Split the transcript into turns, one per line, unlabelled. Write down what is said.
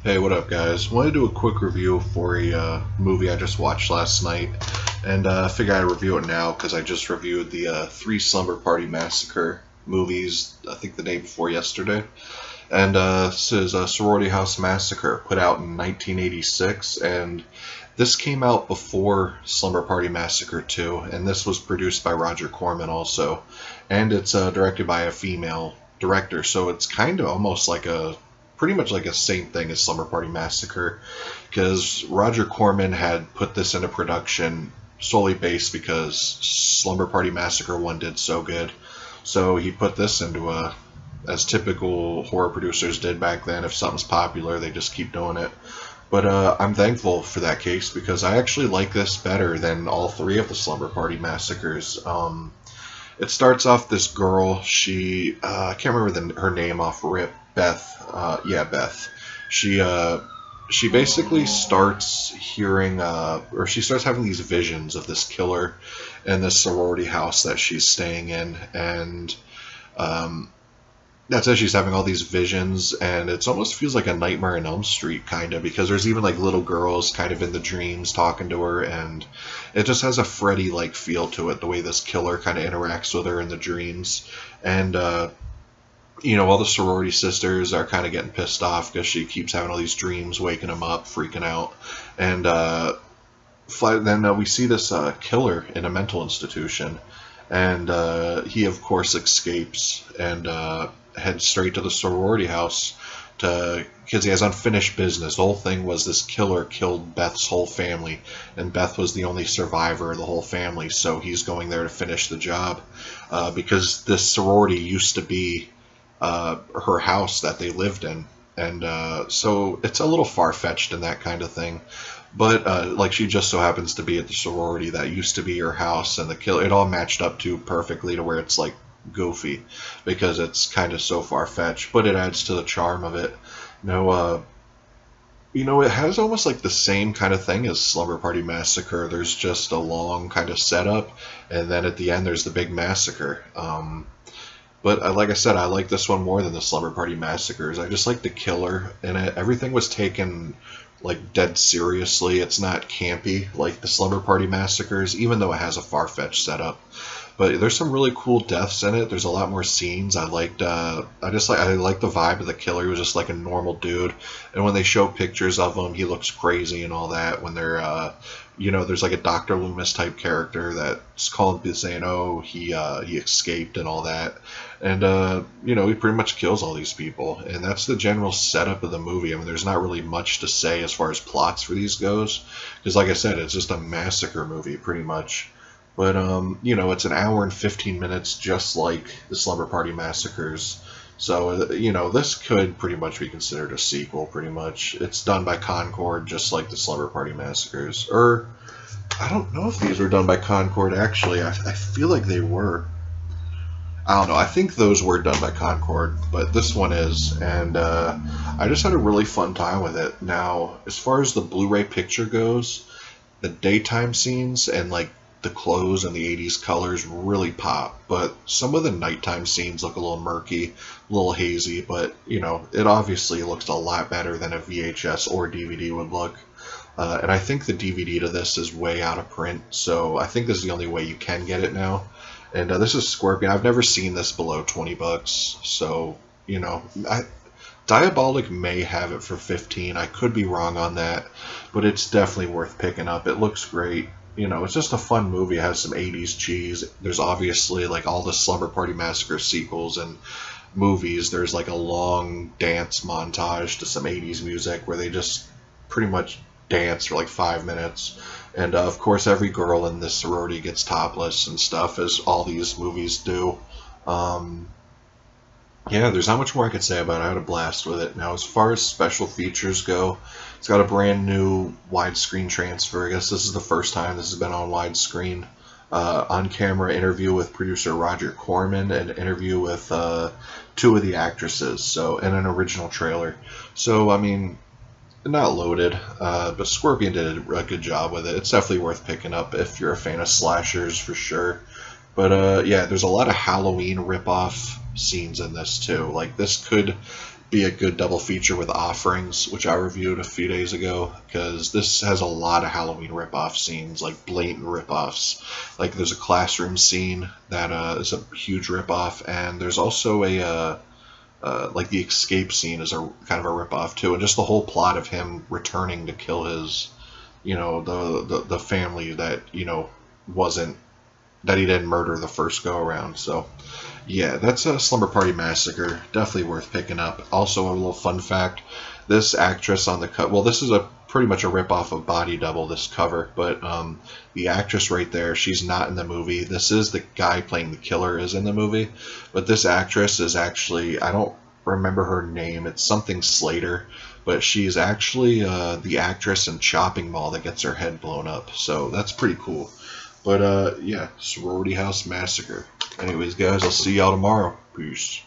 Hey, what up, guys? Want to do a quick review for a movie I just watched last night, and I figure I'd review it now because I just reviewed the three Slumber Party Massacre movies, I think the day before yesterday. And this is Sorority House Massacre, put out in 1986, and this came out before Slumber Party Massacre 2, and this was produced by Roger Corman also, and it's directed by a female director, so it's kind of almost like pretty much like a same thing as Slumber Party Massacre, because Roger Corman had put this into production solely based because Slumber Party Massacre 1 did so good. So he put this into as typical horror producers did back then. If something's popular, they just keep doing it. But I'm thankful for that case because I actually like this better than all three of the Slumber Party Massacres. It starts off this girl, I can't remember her name off rip, Beth. Beth. She basically starts hearing, or she starts having these visions of this killer in this sorority house that she's staying in, and that's as she's having all these visions, and it almost feels like a Nightmare on Elm Street kind of, because there's even like little girls kind of in the dreams talking to her, and it just has a Freddy-like feel to it, the way this killer kind of interacts with her in the dreams. And all the sorority sisters are kind of getting pissed off because she keeps having all these dreams, waking them up, freaking out. And then we see this killer in a mental institution, and he of course escapes and heads straight to the sorority house because he has unfinished business. The whole thing was this killer killed Beth's whole family, and Beth was the only survivor of the whole family, so he's going there to finish the job because this sorority used to be her house that they lived in, and so it's a little far-fetched and that kind of thing, but like she just so happens to be at the sorority that used to be her house, and the killer, it all matched up to perfectly to where it's like goofy because it's kind of so far-fetched, but it adds to the charm of it. It has almost like the same kind of thing as Slumber Party Massacre. There's just a long kind of setup, and then at the end there's the big massacre. But like I said, I like this one more than the Slumber Party Massacres. I just like the killer in it. Everything was taken like dead seriously. It's not campy like the Slumber Party Massacres, even though it has a far-fetched setup. But there's some really cool deaths in it. There's a lot more scenes. I like the vibe of the killer. He was just like a normal dude. And when they show pictures of him, he looks crazy and all that. When they're there's like a Dr. Loomis type character that's saying, oh, he escaped and all that. And he pretty much kills all these people. And that's the general setup of the movie. I mean, there's not really much to say as far as plots for these goes, because like I said, it's just a massacre movie pretty much. But, it's an hour and 15 minutes just like the Slumber Party Massacres. So, this could pretty much be considered a sequel, pretty much. It's done by Concord, just like the Slumber Party Massacres. Or, I don't know if these were done by Concord, actually. I feel like they were. I don't know. I think those were done by Concord, but this one is. And I just had a really fun time with it. Now, as far as the Blu-ray picture goes, the daytime scenes and, like, the clothes and the 80s colors really pop, but some of the nighttime scenes look a little murky, a little hazy, but it obviously looks a lot better than a VHS or DVD would look. And I think the DVD to this is way out of print, so I think this is the only way you can get it now. And this is Scorpion. I've never seen this below 20 bucks, so Diabolic may have it for 15. I could be wrong on that, but it's definitely worth picking up. It looks great. It's just a fun movie. It has some 80s cheese. There's obviously, like, all the Slumber Party Massacre sequels and movies. There's, like, a long dance montage to some 80s music where they just pretty much dance for, like, 5 minutes. And, of course, every girl in this sorority gets topless and stuff, as all these movies do. Yeah, there's not much more I could say about it. I had a blast with it. Now, as far as special features go, it's got a brand new widescreen transfer. I guess this is the first time this has been on widescreen. On-camera interview with producer Roger Corman, and an interview with two of the actresses, and an original trailer. So, I mean, not loaded, but Scorpion did a good job with it. It's definitely worth picking up if you're a fan of slashers, for sure. But yeah, there's a lot of Halloween ripoff scenes in this too. Like, this could be a good double feature with Offerings, which I reviewed a few days ago, because this has a lot of Halloween ripoff scenes, like blatant ripoffs. Like there's a classroom scene that is a huge ripoff, and there's also a like the escape scene is a kind of a ripoff too, and just the whole plot of him returning to kill his, the family that wasn't that he didn't murder the first go around. So yeah, that's a Slumber Party Massacre. Definitely worth picking up. Also, a little fun fact: this actress on the cut. Well, this is a pretty much a ripoff of Body Double. This cover, but the actress right there, she's not in the movie. This is the guy playing the killer is in the movie, but this actress is actually, I don't remember her name. It's something Slater, but she's actually the actress in Chopping Mall that gets her head blown up. So that's pretty cool. But yeah, Sorority House Massacre. Anyways, guys, I'll see y'all tomorrow. Peace.